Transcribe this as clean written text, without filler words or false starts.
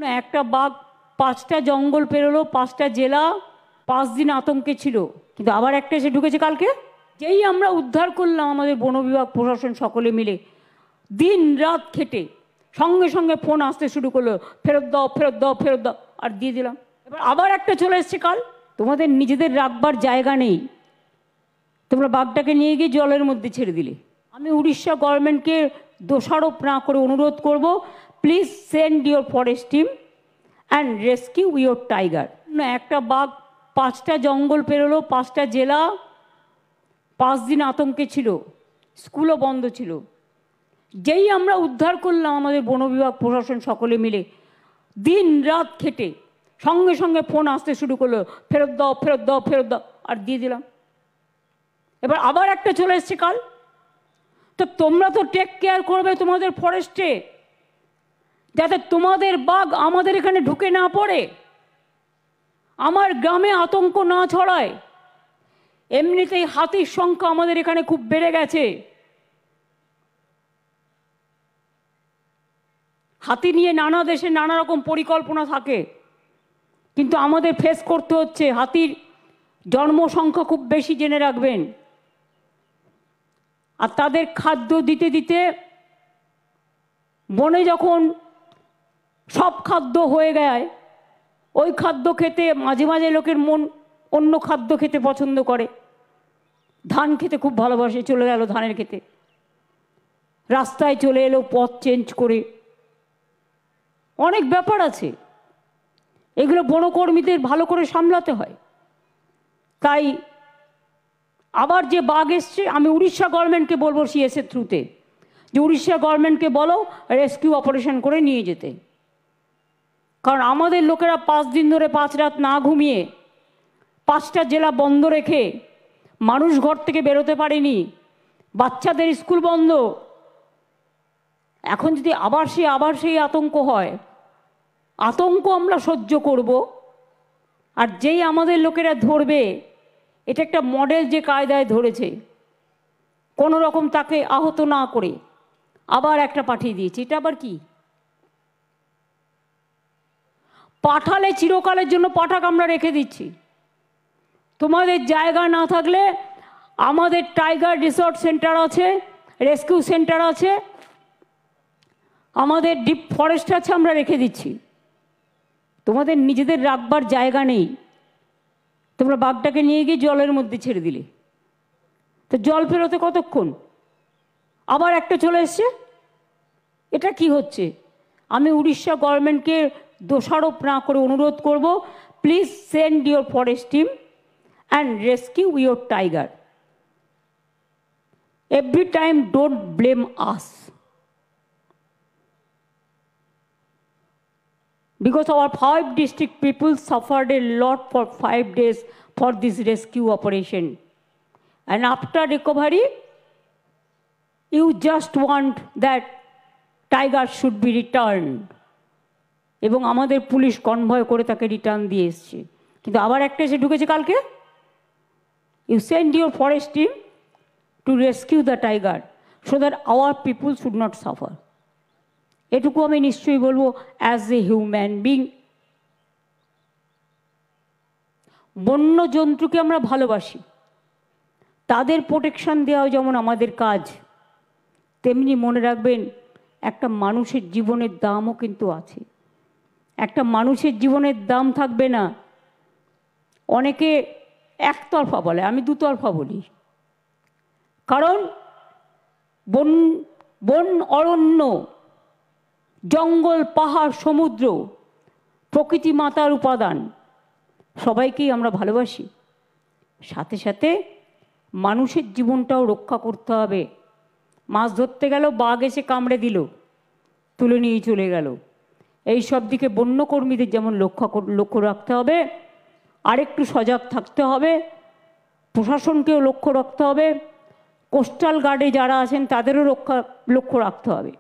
না, একটা বাঘ 5টা জঙ্গল পেরোলো, 5টা জেলা, 5 দিন আতঙ্কে ছিল, কিন্তু আবার একটা এসে ঢুকেছে কালকে। যেই আমরা উদ্ধার করলাম আমাদের বন বিভাগ প্রশাসন সকলে মিলে দিন রাত খেটে, সঙ্গে সঙ্গে ফোন আসতে শুরু করলো, ফেরত দাও ফেরত দাও ফেরত দাও, আর দিয়ে দিলাম। এবার আবার একটা চলে এসছে কাল। তোমাদের নিজেদের রাখবার জায়গা নেই, তোমরা বাঘটাকে নিয়ে গিয়ে জলের মধ্যে ছেড়ে দিলে। আমি উড়িষ্যা গভর্নমেন্টকে দোষারোপ না করে অনুরোধ করব, please send your forest team and rescue your tiger. না, একটা বাঘ 5টা জঙ্গল পেরোলো, 5টা জেলা, 5 দিন আতঙ্কে ছিল, স্কুলও বন্ধ ছিল। যেই আমরা উদ্ধার করলাম আমাদের বন বিভাগ প্রশাসন সকলে মিলে দিন রাত খেটে, সঙ্গে সঙ্গে ফোন আসতে শুরু করলো, ফেরত দাও ফেরত দাও ফেরত দাও, আর দিয়ে দিলাম। এবার আবার একটা চলে এসছে কাল। তো তোমরা তো টেক কেয়ার করবে তোমাদের ফরেস্টে, যাতে তোমাদের বাঘ আমাদের এখানে ঢুকে না পড়ে, আমার গ্রামে আতঙ্ক না ছড়ায়। এমনিতেই হাতির সংখ্যা আমাদের এখানে খুব বেড়ে গেছে। হাতি নিয়ে নানা দেশে নানা রকম পরিকল্পনা থাকে, কিন্তু আমাদের ফেস করতে হচ্ছে হাতির জন্মসংখ্যা খুব বেশি, জেনে রাখবেন। আর তাদের খাদ্য দিতে দিতে বনে যখন সব খাদ্য হয়ে যায়, ওই খাদ্য খেতে মাঝে মাঝে লোকের মন অন্য খাদ্য খেতে পছন্দ করে। ধান খেতে খুব ভালোবাসে, চলে গেল ধানের খেতে, রাস্তায় চলে এলো পথ চেঞ্জ করে। অনেক ব্যাপার আছে, এগুলো বনকর্মীদের ভালো করে সামলাতে হয়। তাই আবার যে বাঘ এসছে, আমি উড়িষ্যা গভর্নমেন্টকে বলবো সিএসএর থ্রুতে, যে উড়িষ্যা গভর্নমেন্টকে বলো রেস্কিউ অপারেশন করে নিয়ে যেতে। কারণ আমাদের লোকেরা 5 দিন ধরে 5 রাত না ঘুমিয়ে 5টা জেলা বন্ধ রেখে মানুষ ঘর থেকে বেরোতে পারেনি, বাচ্চাদের স্কুল বন্ধ। এখন যদি আবার সেই আতঙ্ক হয়, আতঙ্ক আমরা সহ্য করব। আর যেই আমাদের লোকেরা ধরবে, এটা একটা মডেল যে কায়দায় ধরেছে, কোনো রকম তাকে আহত না করে আবার একটা পাঠিয়ে দিয়েছে। এটা আবার কি? পাঠালে চিরকালের জন্য পাঠাক আমরা রেখে দিচ্ছি। তোমাদের জায়গা না থাকলে আমাদের টাইগার রিসর্ট সেন্টার আছে, রেস্কিউ সেন্টার আছে, আমাদের ডিপ ফরেস্ট আছে, আমরা রেখে দিচ্ছি। তোমাদের নিজেদের রাখবার জায়গা নেই, তোমরা বাঘটাকে নিয়ে গিয়ে জলের মধ্যে ছেড়ে দিলে। তো জল ফেরোতে কতক্ষণ? আবার একটা চলে এসছে। এটা কি হচ্ছে? আমি উড়িষ্যা গভর্নমেন্টকে দোষারোপ না করে অনুরোধ করব, please send your forest team and rescue your tiger. Every time don't blame us, because our 5 district people suffered a lot for 5 days for this rescue operation, and after recovery you just want that tiger should be returned, এবং আমাদের police convoy করে তাকে return দিয়ে এসছে। কিন্তু আবার একটা এসে ঢুকেছে কালকে। You send your forest team to rescue the tiger so that our people should not suffer. এটুকু আমি নিশ্চয়ই বলবো অ্যাজ এ হিউম্যান বিং। বন্য জন্তুকে আমরা ভালোবাসি, তাদের প্রোটেকশন দেওয়া যেমন আমাদের কাজ, তেমনি মনে রাখবেন একটা মানুষের জীবনের দামও কিন্তু আছে। একটা মানুষের জীবনের দাম থাকবে না। অনেকে একতরফা বলে, আমি দুতরফা বলি। কারণ বন অরণ্য, জঙ্গল, পাহাড়, সমুদ্র, প্রকৃতি মাতার উপাদান, সবাইকেই আমরা ভালোবাসি। সাথে সাথে মানুষের জীবনটাও রক্ষা করতে হবে। মাছ ধরতে গেল, বাঘ এসে কামড়ে দিল, তুলে নিয়ে চলে গেল। এই সব দিকে বন্যকর্মীদের যেমন লক্ষ্য রাখতে হবে, আরেকটু সজাগ থাকতে হবে, প্রশাসনকেও লক্ষ্য রাখতে হবে, কোস্টাল গার্ডে যারা আছেন তাদেরও লক্ষ্য রাখতে হবে।